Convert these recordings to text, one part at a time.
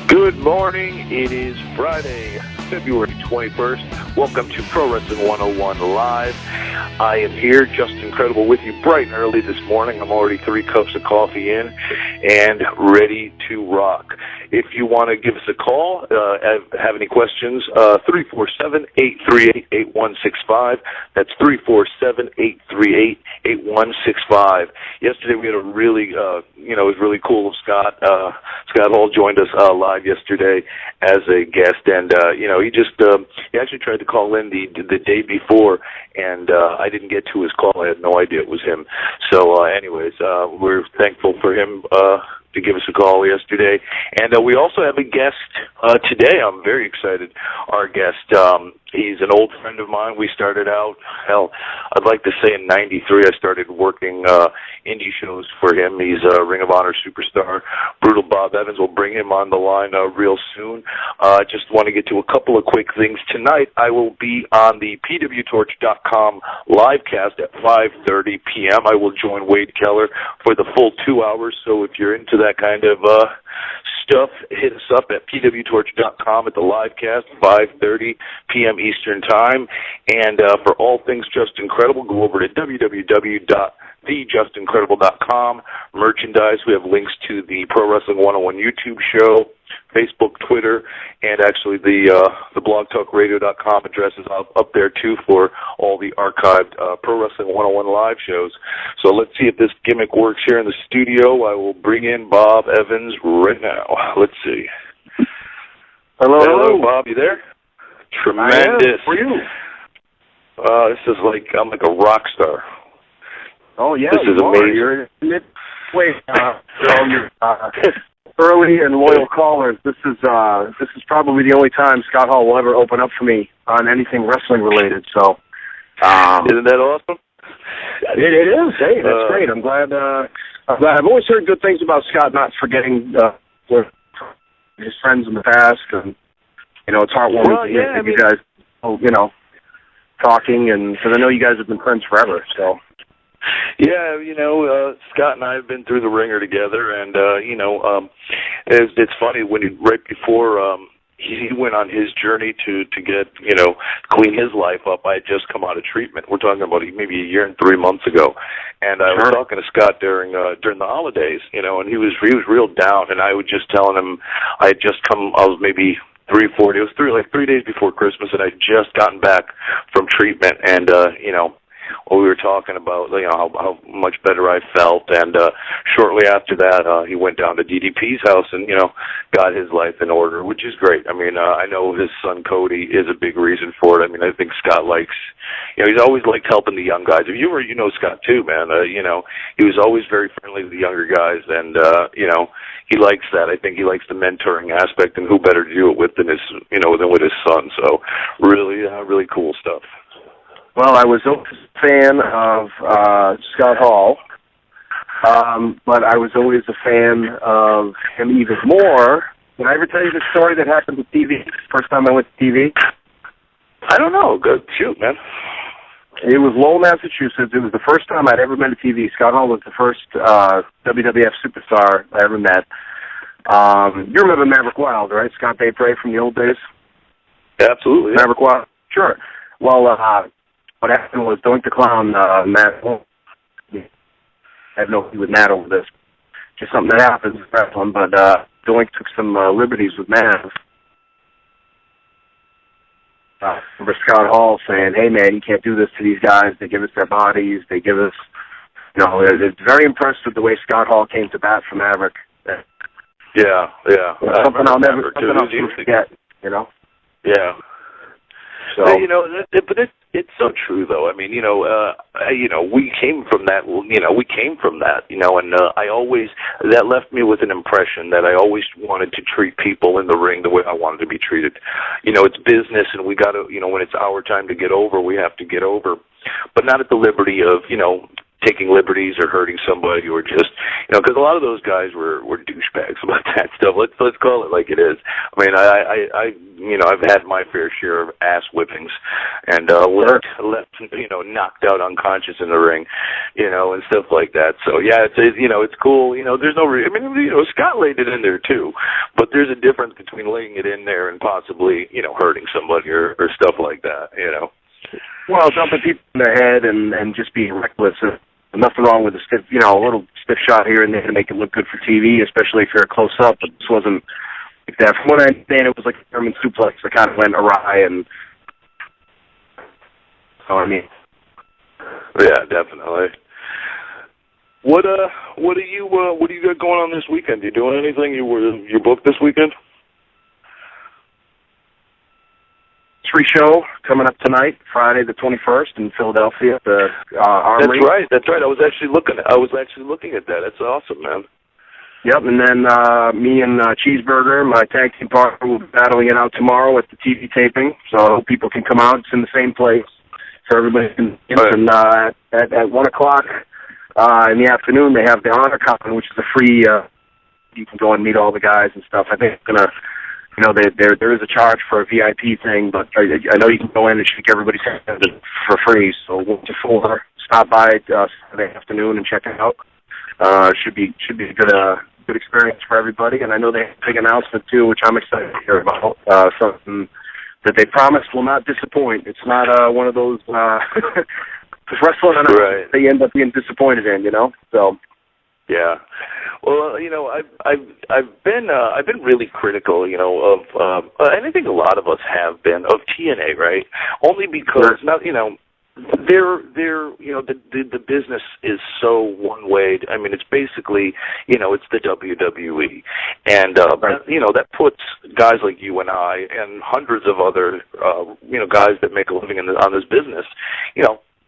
Good morning. It is Friday, February 21st. Welcome to Pro Wrestling 101 Live. I am here, just incredible, with you bright and early this morning. I'm already 3 cups of coffee in and ready to rock. If you want to give us a call, have any questions, 347-838-8165. That's 347-838-8165. Yesterday we had a really, it was really cool. Scott Hall joined us live yesterday as a guest, and he actually tried to call in the day before, and I didn't get to his call. I had no idea it was him. So, we're thankful for him to give us a call yesterday. And we also have a guest today. I'm very excited. Our guest, he's an old friend of mine. We started out, I'd like to say in 93, I started working indie shows for him. He's a Ring of Honor superstar. Brutal Bob Evans. Will bring him on the line real soon. Just want to get to a couple of quick things. Tonight, I will be on the pwtorch.com livecast at 5:30 p.m. I will join Wade Keller for the full 2 hours, so if you're into that kind of stuff, hit us up at pwtorch.com at the livecast, 5:30 p.m. Eastern Time. And for all things Just Incredible, go over to www.thejustincredible.com. Merchandise, we have links to the Pro Wrestling 101 YouTube show, Facebook, Twitter, and actually the blogtalkradio.com address is up there too for all the archived Pro Wrestling 101 live shows. So let's see if this gimmick works here in the studio. I will bring in Bob Evans right now. Let's see. Hello, Bob. You there? Tremendous. How are you? This is I'm like a rock star. Oh yeah, this is amazing. You're midway. You're early and loyal callers. This is probably the only time Scott Hall will ever open up for me on anything wrestling related. So, isn't that awesome? It is. Hey, that's great. I'm glad. I've always heard good things about Scott, not forgetting his friends in the past, and it's heartwarming to hear you guys, talking, and because I know you guys have been friends forever. So. Yeah, Scott and I have been through the ringer together, and it's funny when right before he went on his journey to get clean his life up. I had just come out of treatment. We're talking about maybe a year and 3 months ago, and I was talking to Scott during the holidays, and he was real down, and I was just telling him I had just come. I was maybe 3 or 4 days. It was 3 days before Christmas, and I'd just gotten back from treatment, and we were talking about how much better I felt, and shortly after that, he went down to DDP's house and got his life in order, which is great. I mean, I know his son Cody is a big reason for it. I mean, I think Scott likes, he's always liked helping the young guys. If you know Scott too, man. He was always very friendly with the younger guys, and he likes that. I think he likes the mentoring aspect, and who better to do it with than than with his son. So, really cool stuff. Well, I was always a fan of Scott Hall, but I was always a fan of him even more. Did I ever tell you the story that happened with TV, first time I went to TV? I don't know. Go shoot, man. It was Lowell, Massachusetts. It was the first time I'd ever been to TV. Scott Hall was the first WWF superstar I ever met. You remember Maverick Wild, right? Scott Daypray from the old days? Absolutely. Yeah. Maverick Wild? Sure. Well, what happened was Doink the Clown, Matt, I have no idea with Matt over this. Just something that happens with wrestling, but Doink took some liberties with Matt. Remember Scott Hall saying, hey, man, you can't do this to these guys. They give us their bodies. They give us, it's very impressed with the way Scott Hall came to bat for Maverick. Yeah. Something I'll never forget, Yeah. So, but it's so true, though. I mean, we came from that. And I always that left me with an impression that I always wanted to treat people in the ring the way I wanted to be treated. It's business, and we got to, when it's our time to get over, we have to get over, but not at the liberty of, taking liberties or hurting somebody or just, because a lot of those guys were douchebags about that stuff. Let's call it like it is. I mean, I've had my fair share of ass whippings and left knocked out unconscious in the ring, and stuff like that. So yeah, it's cool. There's no Scott laid it in there too, but there's a difference between laying it in there and possibly hurting somebody or stuff like that. Well, dumping people in the head and just being reckless. Nothing wrong with a little stiff shot here and there to make it look good for TV, especially if you're a close up. But this wasn't like that. From what I understand, it was like a German suplex that kind of went awry, and yeah, definitely. What do you got going on this weekend? You doing anything? You booked this weekend? Free show coming up tonight, Friday the 21st in Philadelphia at the Armory. That's right. I was actually looking at that. That's awesome, man. Yep, and then me and Cheeseburger, my tag team partner, will be battling it out tomorrow at the TV taping. So I hope people can come out. It's in the same place for everybody. And at 1 o'clock in the afternoon, they have the Honor Con, which is a free. You can go and meet all the guys and stuff. I think it's gonna. There is a charge for a VIP thing, but I know you can go in and shake everybody's hand for free. So 1 to 4, stop by Saturday afternoon and check it out. Should be a good experience for everybody. And I know they have a big announcement too, which I'm excited to hear about. Something that they promised will not disappoint. It's not one of those wrestling announcements they end up being disappointed in. So. Yeah, well, I've been really critical, of, and I think a lot of us have been of TNA, right? Only because the business is so one way. I mean, it's basically, it's the WWE, and that puts guys like you and I and hundreds of other, guys that make a living on this business,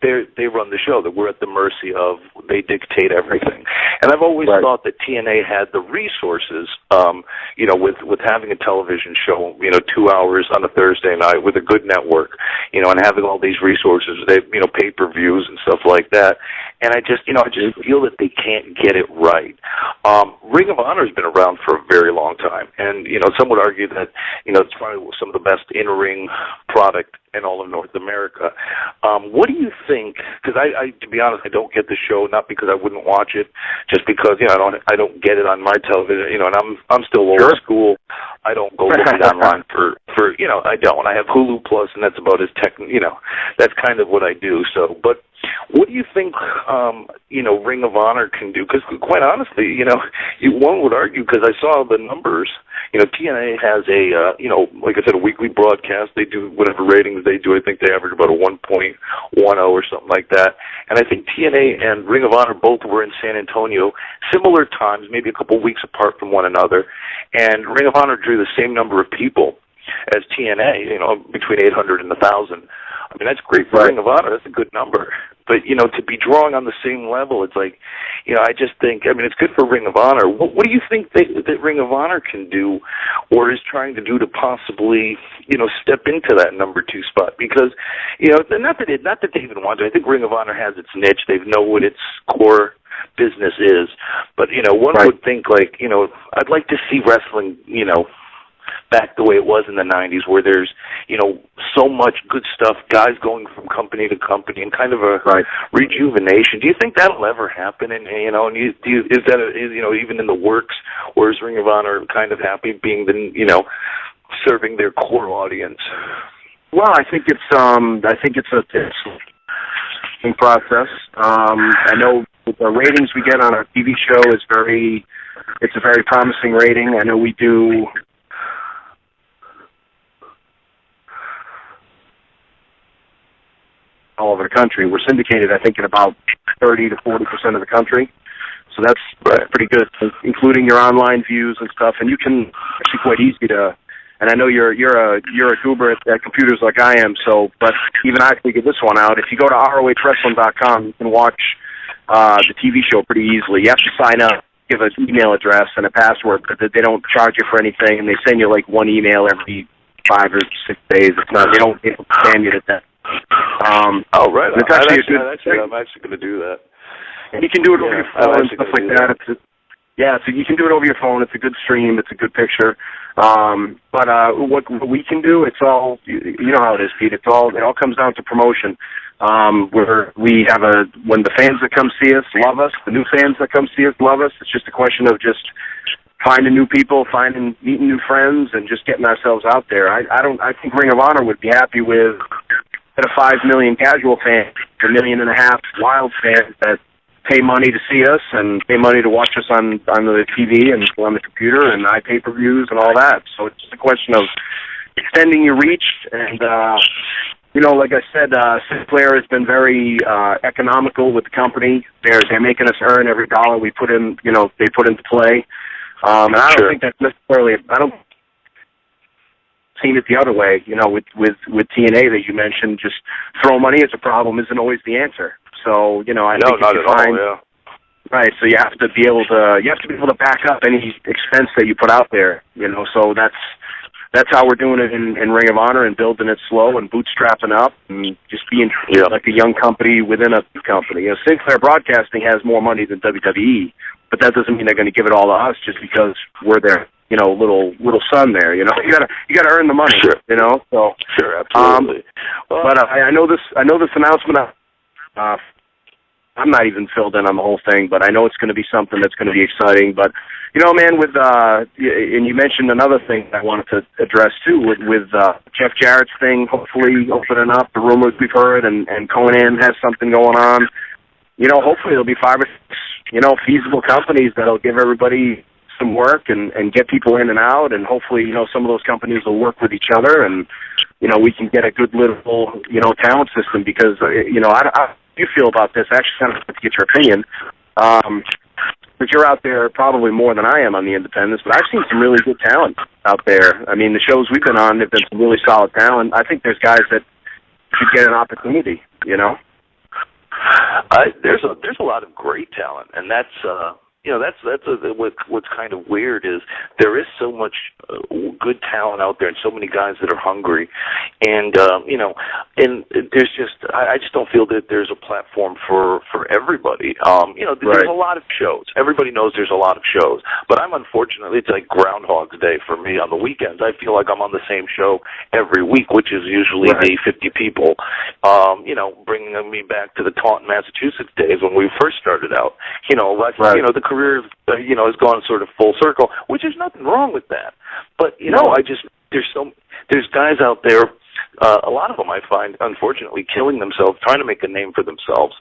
they run the show, that we're at the mercy of, they dictate everything. And I've always thought that TNA had the resources, with having a television show, 2 hours on a Thursday night with a good network, and having all these resources, pay-per-views and stuff like that. And I just feel that they can't get it right. Ring of Honor has been around for a very long time. And, some would argue that, it's probably some of the best in-ring product in all of North America. What do you think? Because I, to be honest, I don't get the show, not because I wouldn't watch it, just because I don't get it on my television. And I'm still old school. I don't go looking online for I don't. I have Hulu Plus, and that's about as that's kind of what I do. So, but what do you think? Ring of Honor can do? Because quite honestly, one would argue, because I saw the numbers. TNA has like I said, a weekly broadcast. They do whatever ratings they do. I think they average about a 1.10 or something like that. And I think TNA and Ring of Honor both were in San Antonio, similar times, maybe a couple weeks apart from one another. And Ring of Honor drew the same number of people as TNA, between 800 and 1,000. I mean, that's great for Ring of Honor. That's a good number. But, to be drawing on the same level, it's like, I just think, it's good for Ring of Honor. What do you think that Ring of Honor can do or is trying to do to possibly, step into that number 2 spot? Because, not that they even want to. I think Ring of Honor has its niche. They know what its core business is. But, one would think, like, I'd like to see wrestling, back the way it was in the 90s, where there's, so much good stuff, guys going from company to company, and kind of a rejuvenation. Do you think that'll ever happen? And is that even in the works, or is Ring of Honor kind of happy being the serving their core audience? Well, I think it's a process. I know the ratings we get on our TV show it's a very promising rating. I know we do. All over the country. We're syndicated, I think, in about 30 to 40% of the country. So that's pretty good, including your online views and stuff. And you can actually quite easy to. And I know you're a goober at computers like I am. So, but even I figured this one out. If you go to ROHWrestling.com, you can watch the TV show pretty easily. You have to sign up, give an email address and a password, but they don't charge you for anything, and they send you like one email every 5 or 6 days. It's not. They don't spam you to death. Right. I'm actually going to do that. And you can do it over your phone and stuff like that. So you can do it over your phone. It's a good stream. It's a good picture. But what we can do, it's all, you know how it is, Pete. It all comes down to promotion. Where we have when the fans that come see us love us, the new fans that come see us love us. It's just a question of just finding new people, meeting new friends, and just getting ourselves out there. I think Ring of Honor would be happy with a 5 million casual fan, 1.5 million wild fans that pay money to see us and pay money to watch us on the TV and on the computer and pay-per-views and all that. So it's just a question of extending your reach. And, like I said, Sinclair has been very economical with the company. They're making us earn every dollar we put in, they put into play. And I don't think that's necessarily, I don't seen it the other way, with TNA that you mentioned, just throw money as a problem isn't always the answer. So, I think not at all, yeah. Right, so you have to be able to back up any expense that you put out there, so that's how we're doing it in Ring of Honor and building it slow and bootstrapping up and just being like a young company within a company. Sinclair Broadcasting has more money than WWE, but that doesn't mean they're going to give it all to us just because we're their, little son there. You gotta earn the money. Sure. So sure, absolutely. But I know this announcement. I'm not even filled in on the whole thing, but I know it's going to be something that's going to be exciting. But man, and you mentioned another thing I wanted to address too, with Jeff Jarrett's thing. Hopefully opening up the rumors we've heard, and Conan has something going on. Hopefully there'll be 5 or 6, feasible companies that'll give everybody some work and get people in and out, and hopefully, some of those companies will work with each other, and, we can get a good little, talent system, because, how do you feel about this? I actually kind of want to get your opinion. But you're out there probably more than I am on the independents, but I've seen some really good talent out there. I mean, the shows we've been on have been some really solid talent. I think there's guys that should get an opportunity, There's a lot of great talent, and that's what's kind of weird is there is so much good talent out there and so many guys that are hungry, and and there's I just don't feel that there's a platform for everybody. There's a lot of shows. Everybody knows there's a lot of shows, but unfortunately it's like Groundhog's Day for me on the weekends. I feel like I'm on the same show every week, which is usually the 50 people. Bringing me back to the Taunton, Massachusetts days when we first started out. The career, has gone sort of full circle, which is nothing wrong with that. But, there's guys out there, a lot of them I find, unfortunately, killing themselves, trying to make a name for themselves.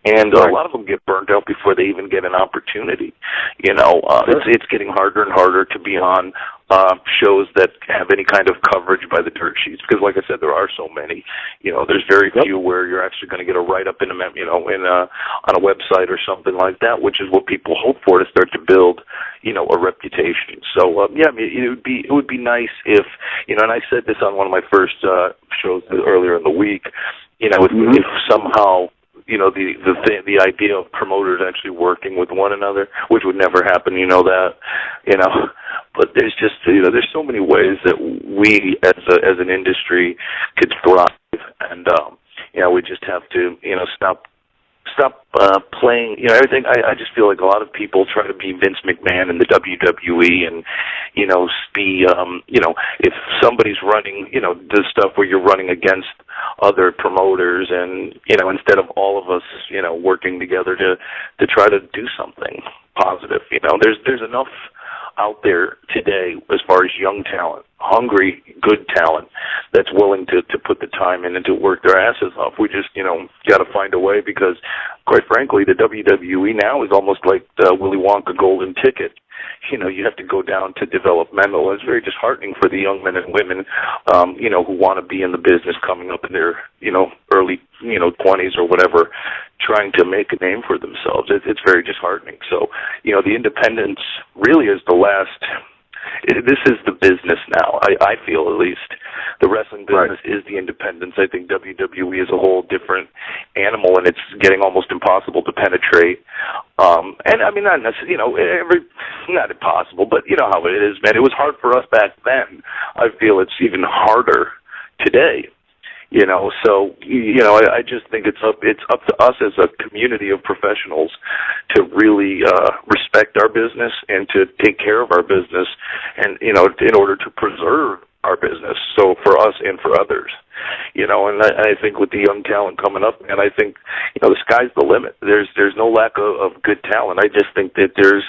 And a lot of them get burnt out before they even get an opportunity. It's getting harder and harder to be on shows that have any kind of coverage by the dirt sheets, because, like I said, there are so many. There's very few where you're actually going to get a write-up in on a website or something like that, which is what people hope for to start to build, a reputation. So, it would be nice if, and I said this on one of my first shows earlier in the week, if somehow, the idea of promoters actually working with one another, which would never happen, but there's just, there's so many ways that we as an industry could thrive, and, we just have to, stop playing, everything. I just feel like a lot of people try to be Vince McMahon in the WWE and, be, if somebody's running, the stuff where you're running against other promoters and, instead of all of us, working together to try to do something positive, there's enough out there today as far as young talent, hungry, good talent that's willing to put the time in and to work their asses off. We just, got to find a way, because, quite frankly, the WWE now is almost like the Willy Wonka golden ticket. You have to go down to developmental. It's very disheartening for the young men and women, who want to be in the business coming up in their, early, 20s or whatever, trying to make a name for themselves. It's very disheartening. So, the independence really is the last. This is the business now. I feel, at least, the wrestling business is the independence. I think WWE is a whole different animal, and it's getting almost impossible to penetrate. And I mean, not necessarily, not impossible, but you know how it is, man. It was hard for us back then. I feel it's even harder today. So I just think it's up to us as a community of professionals to really respect our business and to take care of our business, and in order to preserve our business, so for us and for others, and I think with the young talent coming up, and I think the sky's the limit. There's no lack of good talent. I just think that there's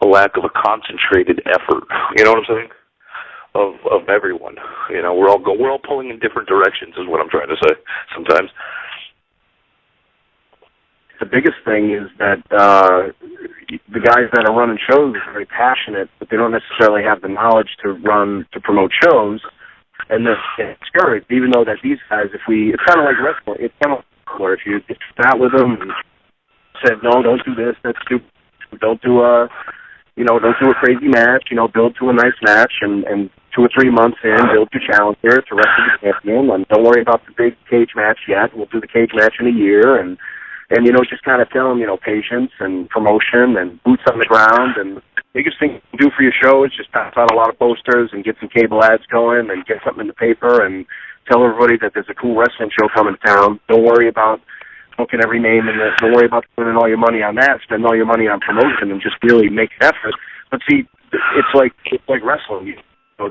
a lack of a concentrated effort. You know what I'm saying? Of everyone, we're all pulling in different directions, is what I'm trying to say. Sometimes the biggest thing is that the guys that are running shows are very passionate, but they don't necessarily have the knowledge to promote shows, and they're discouraged. Even though that these guys, it's kind of like wrestling. It's kind of where if you start with them and said, no, don't do this, that's stupid. Don't do a crazy match. Build to a nice match, and 2 or 3 months in, build your challenger to wrestle the champion, and don't worry about the big cage match yet. We'll do the cage match in a year, and just kind of tell them, patience and promotion and boots on the ground. And the biggest thing you can do for your show is just pass out a lot of posters and get some cable ads going and get something in the paper and tell everybody that there's a cool wrestling show coming to town. Don't worry about booking every name in this. Don't worry about spending all your money on that. Spend all your money on promotion and just really make an effort. But see, it's like wrestling.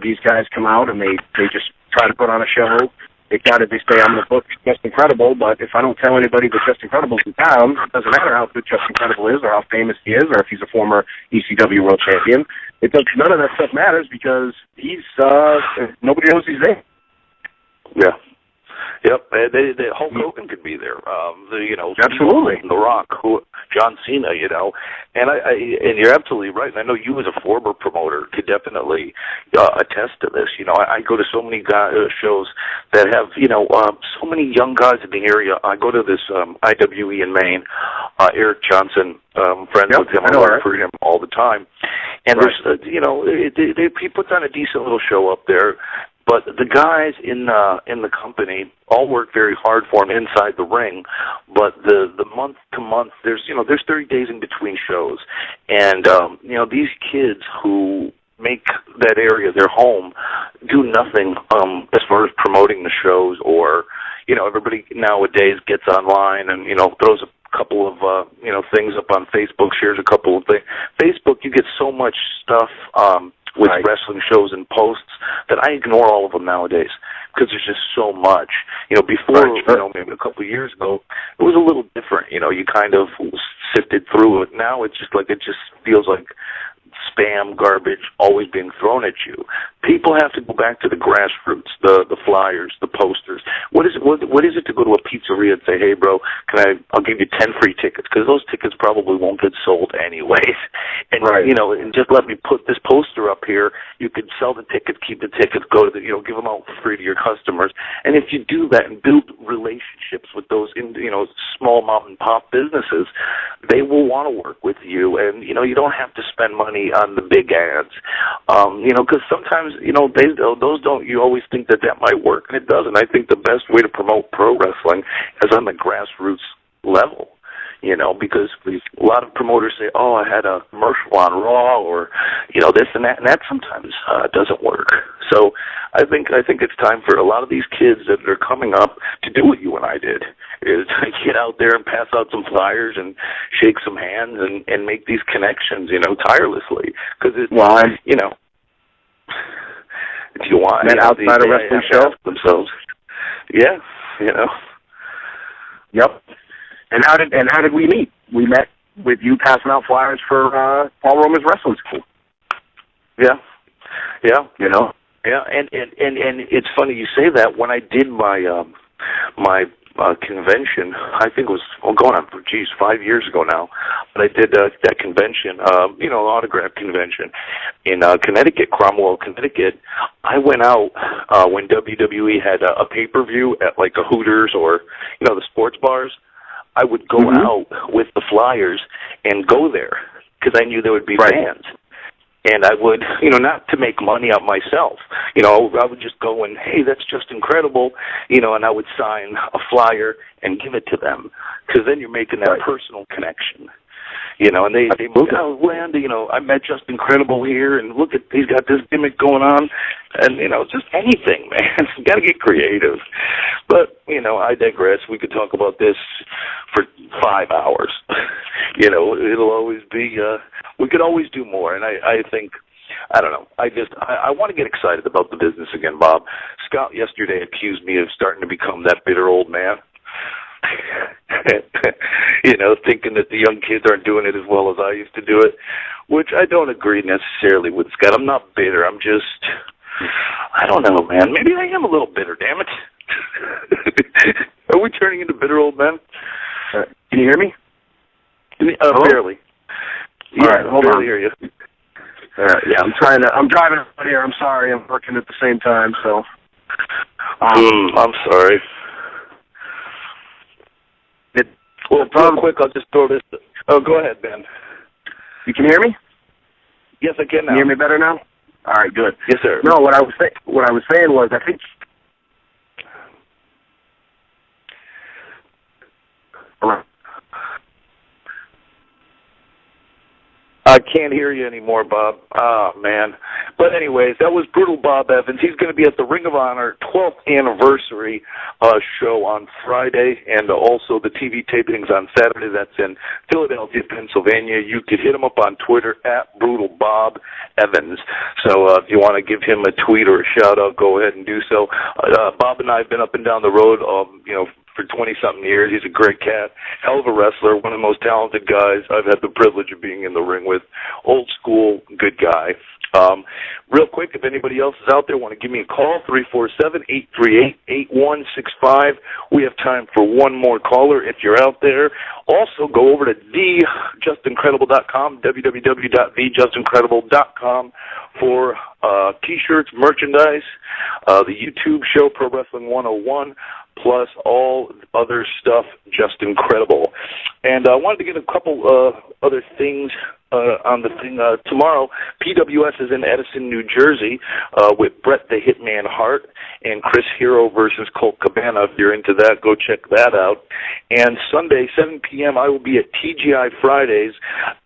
These guys come out and they just try to put on a show. They say, I'm going to book Just Incredible, but if I don't tell anybody that Just Incredible's in town, it doesn't matter how good Just Incredible is or how famous he is or if he's a former ECW world champion. None of that stuff matters because nobody knows he's there. Yeah. Yep, Hulk Hogan could be there. Absolutely, The Rock, John Cena, and and you're absolutely right. And I know you as a former promoter could definitely attest to this. I go to so many shows that have so many young guys in the area. I go to this IWE in Maine. Eric Johnson, friends with him. I work for him all the time, and there's he puts on a decent little show up there. But the guys in the company all work very hard for him inside the ring. But the month to month, there's 30 days in between shows, and these kids who make that area their home do nothing as far as promoting the shows, or everybody nowadays gets online and throws a couple of things up on Facebook, shares a couple of things. Facebook, you get so much stuff with wrestling shows and posts that I ignore all of them nowadays because there's just so much. Before, maybe a couple of years ago, it was a little different. You kind of sifted through it. Now it just feels like spam, garbage, always being thrown at you. People have to go back to the grassroots, the flyers, the posters. What is it to go to a pizzeria and say, hey, bro, I'll give you 10 free tickets, because those tickets probably won't get sold anyways. And, and just let me put this poster up here. You can sell the tickets, keep the tickets, go to give them out for free to your customers. And if you do that and build relationships with those, small mom and pop businesses, they will want to work with you. And, you don't have to spend money on the big ads, because sometimes, those don't, you always think that might work, and it doesn't. I think the best way to promote pro wrestling is on the grassroots level, because a lot of promoters say, oh, I had a commercial on Raw, or, this and that sometimes doesn't work. So I think it's time for a lot of these kids that are coming up to do what you and I did, is get out there and pass out some flyers and shake some hands and make these connections, tirelessly. Because if you want, outside of wrestling show themselves, Yep. And how did we meet? We met with you passing out flyers for Paul Romer's Wrestling School. Yeah. Yeah, and it's funny you say that. When I did my convention, I think it was going on for 5 years ago now, but I did that convention, autograph convention in Connecticut, Cromwell, Connecticut. I went out when WWE had a pay-per-view at like a Hooters or the sports bars. I would go out with the flyers and go there because I knew there would be fans. And I would, not to make money out myself. I would just go and, hey, that's Just Incredible, and I would sign a flyer and give it to them, because then you're making that personal connection. You know, and they oh, Randy, you know, I met Justin Credible here, and look at, he's got this gimmick going on, and, you know, just anything, man. You got to get creative. But, you know, I digress. We could talk about this for 5 hours. You know, it'll always be, we could always do more, and I think, I don't know. I want to get excited about the business again, Bob. Scott yesterday accused me of starting to become that bitter old man. You know, thinking that the young kids aren't doing it as well as I used to do it, which I don't agree necessarily with, Scott. I'm not bitter. I'm just, I don't know, man. Maybe I am a little bitter, damn it. Are we turning into bitter old men? Can you hear me? Barely. All right, hold on. Hear you. Yeah, I'm driving out here. I'm sorry. I'm working at the same time, so. I'm sorry. Well, real quick, I'll just throw this. Oh, go ahead, Ben. You can hear me? Yes, I can now. Can you hear me better now? All right, good. Yes, sir. No, what I was saying was, I think. I can't hear you anymore, Bob. Oh, man. But anyways, that was Brutal Bob Evans. He's going to be at the Ring of Honor 12th anniversary show on Friday, and also the TV tapings on Saturday. That's in Philadelphia, Pennsylvania. You could hit him up on Twitter at Brutal Bob Evans. So if you want to give him a tweet or a shout-out, go ahead and do so. Bob and I have been up and down the road, you know, for 20-something years. He's a great cat, hell of a wrestler, one of the most talented guys I've had the privilege of being in the ring with. Old school, good guy. Real quick, if anybody else is out there, want to give me a call, 347-838-8165. We have time for one more caller if you're out there. Also, go over to thejustincredible.com, www.thejustincredible.com for T-shirts, merchandise, the YouTube show, Pro Wrestling 101, plus all other stuff, Just Incredible. And I wanted to get a couple other things on the thing. Tomorrow, PWS is in Edison, New Jersey, with Bret the Hitman Hart and Chris Hero versus Colt Cabana. If you're into that, go check that out. And Sunday, 7 p.m., I will be at TGI Fridays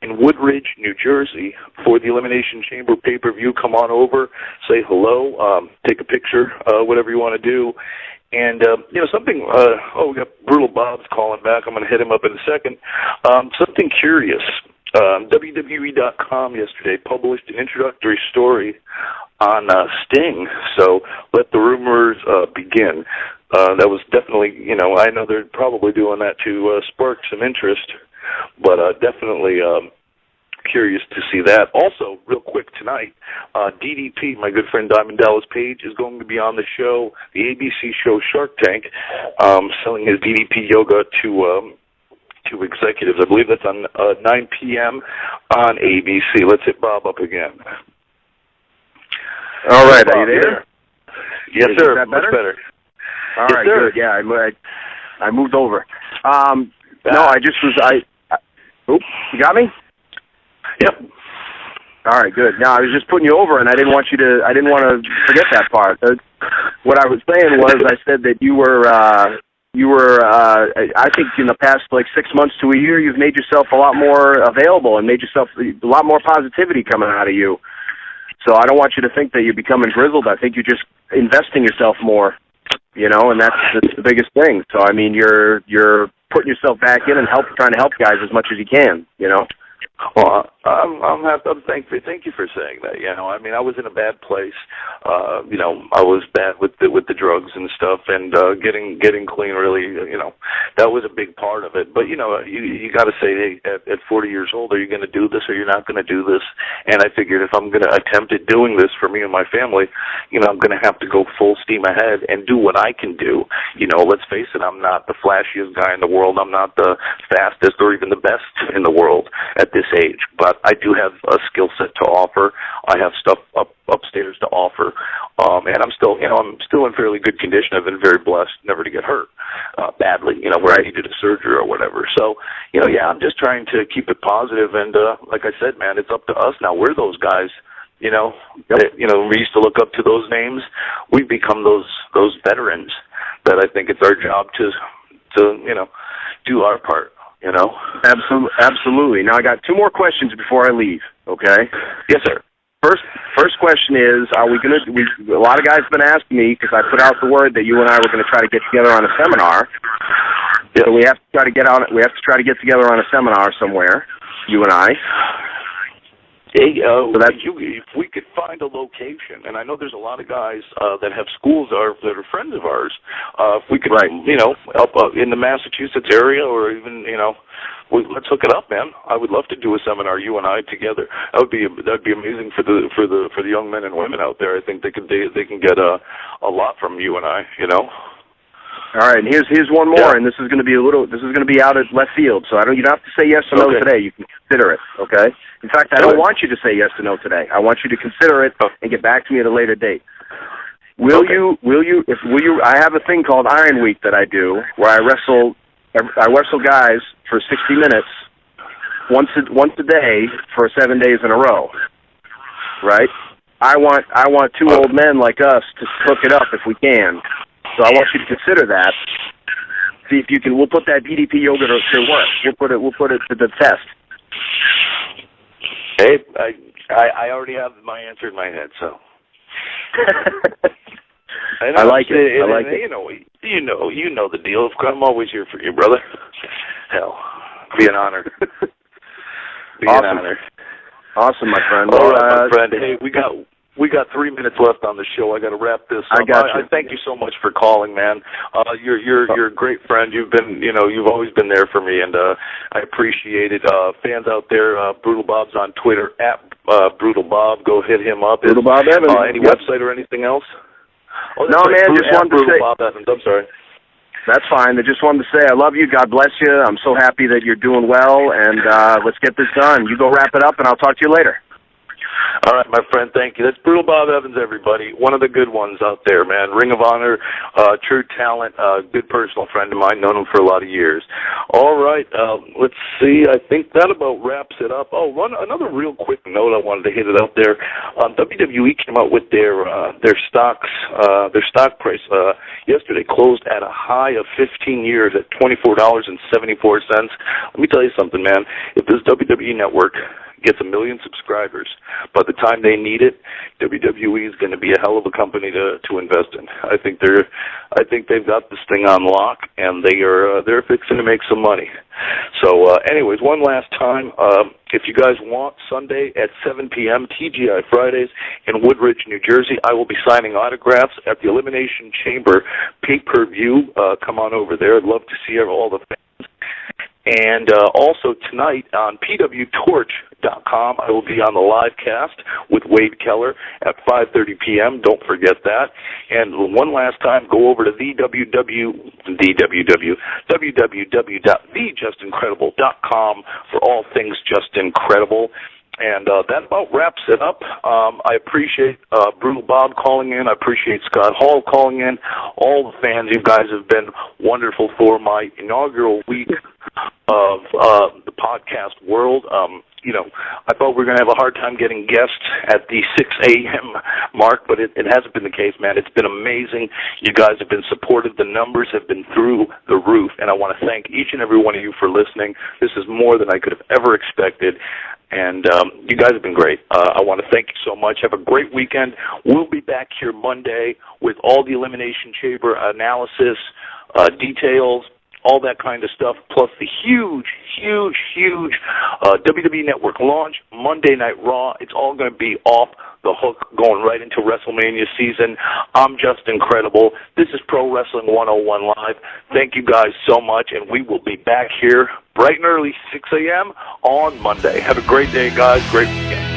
in Woodridge, New Jersey for the Elimination Chamber pay-per-view. Come on over, say hello, take a picture, whatever you want to do. And, you know, something, we got Brutal Bob's calling back. I'm going to hit him up in a second. Something curious. WWE.com yesterday published an introductory story on Sting. So let the rumors begin. That was definitely, you know, I know they're probably doing that to spark some interest, but definitely curious to see that. Also, real quick tonight, DDP, my good friend Diamond Dallas Page, is going to be on the show, the ABC show Shark Tank, selling his DDP yoga to executives. I believe that's on 9 p.m. on ABC. Let's hit Bob up again. All right, Bob, are you there? Yes, Is sir. that Much better. All yes, right, sir. good. Yeah, I moved over. No, I just was Oops, you got me? Yep. All right, good. No, I was just putting you over, and I didn't want to forget that part. What I was saying was, I said that you were, I think in the past, 6 months to a year, you've made yourself a lot more available and made yourself a lot more positivity coming out of you. So I don't want you to think that you're becoming grizzled. I think you're just investing yourself more, you know, and that's the biggest thing. So, I mean, you're putting yourself back in and trying to help guys as much as you can, you know. Well, I'm thankful. Thank you for saying that. You know, I mean, I was in a bad place. You know, I was bad with the drugs and stuff, and getting clean. Really, you know, that was a big part of it. But you know, you got to say, hey, at 40 years old, are you going to do this or you're not going to do this? And I figured if I'm going to attempt at doing this for me and my family, you know, I'm going to have to go full steam ahead and do what I can do. You know, let's face it, I'm not the flashiest guy in the world. I'm not the fastest or even the best in the world at this age, but I do have a skill set to offer. I have stuff upstairs to offer, and I'm still in fairly good condition. I've been very blessed never to get hurt badly, you know, where I needed a surgery or whatever. So, you know, yeah, I'm just trying to keep it positive, and like I said, man, it's up to us now. We're those guys, you know. That, you know, we used to look up to those names. We've become those veterans that I think it's our job to you know, do our part. You know? Absolutely. Now I got 2 more questions before I leave. Okay. Yes, sir. First question is: are we going to? A lot of guys have been asking me because I put out the word that you and I were going to try to get together on a seminar. Yes. So we have to try to get out. We have to try to get together on a seminar somewhere. You and I. Hey, so that's, if we could find a location, and I know there's a lot of guys that have schools that are friends of ours. If we could, right. Help in the Massachusetts area, or even, let's hook it up, man. I would love to do a seminar, you and I together. That'd be amazing for the young men and women out there. I think they can get a lot from you and I. All right, and here's one more, and this is going to be out at left field. So you don't have to say yes or no today. You can consider it. Okay. In fact, I don't want you to say yes or no today. I want you to consider it and get back to me at a later date. Will you? I have a thing called Iron Week that I do, where I wrestle guys for 60 minutes, once a day for 7 days in a row. Right? I want 2 old men like us to hook it up if we can. So I want you to consider that. See if you can. We'll put that DDP yoga to work. We'll put it to the test. Hey, I already have my answer in my head, so. I like it. I like it. You know the deal. I'm always here for you, brother. Hell, be an honor. An honor. Awesome, my friend. All right, my friend. Hey, we got 3 minutes left on the show. I got to wrap this up. I thank you so much for calling, man. You're a great friend. You've been, you've always been there for me, and I appreciate it. Fans out there, Brutal Bob's on Twitter at Brutal Bob. Go hit him up. Brutal Bob Evans. Any website or anything else? Oh, no, man. Just wanted to say. Bob Evans. I'm sorry. That's fine. I just wanted to say I love you. God bless you. I'm so happy that you're doing well, and let's get this done. You go wrap it up, and I'll talk to you later. All right, my friend, thank you. That's Brutal Bob Evans, everybody. One of the good ones out there, man. Ring of Honor, true talent, good personal friend of mine, known him for a lot of years. All right, let's see. I think that about wraps it up. Oh, another real quick note I wanted to hit it out there. WWE came out with their stock price yesterday, closed at a high of 15 years at $24.74. Let me tell you something, man. If this WWE network gets 1 million subscribers, by the time they need it, WWE is going to be a hell of a company to invest in. I think they've got this thing on lock, and they're fixing to make some money. So, anyways, one last time, if you guys want, Sunday at 7 p.m. TGI Fridays in Woodridge, New Jersey, I will be signing autographs at the Elimination Chamber pay-per-view. Come on over there. I'd love to see all the fans. And also tonight on pwtorch.com, I will be on the live cast with Wade Keller at 5:30 p.m. Don't forget that. And one last time, go over to www.thejusticredible.com for all things Just Incredible. And that about wraps it up. I appreciate Brutal Bob calling in. I appreciate Scott Hall calling in. All the fans, you guys have been wonderful for my inaugural week of the podcast world. I thought we were going to have a hard time getting guests at the 6 a.m. mark, but it hasn't been the case, man. It's been amazing. You guys have been supportive. The numbers have been through the roof, and I want to thank each and every one of you for listening. This is more than I could have ever expected. And you guys have been great. I want to thank you so much. Have a great weekend. We'll be back here Monday with all the Elimination Chamber analysis, details, all that kind of stuff, plus the huge WWE Network launch, Monday Night Raw. It's all going to be off the hook going right into WrestleMania season. I'm Just Incredible. This is Pro Wrestling 101 Live. Thank you guys so much, and we will be back here bright and early, 6 a.m. on Monday. Have a great day, guys. Great weekend.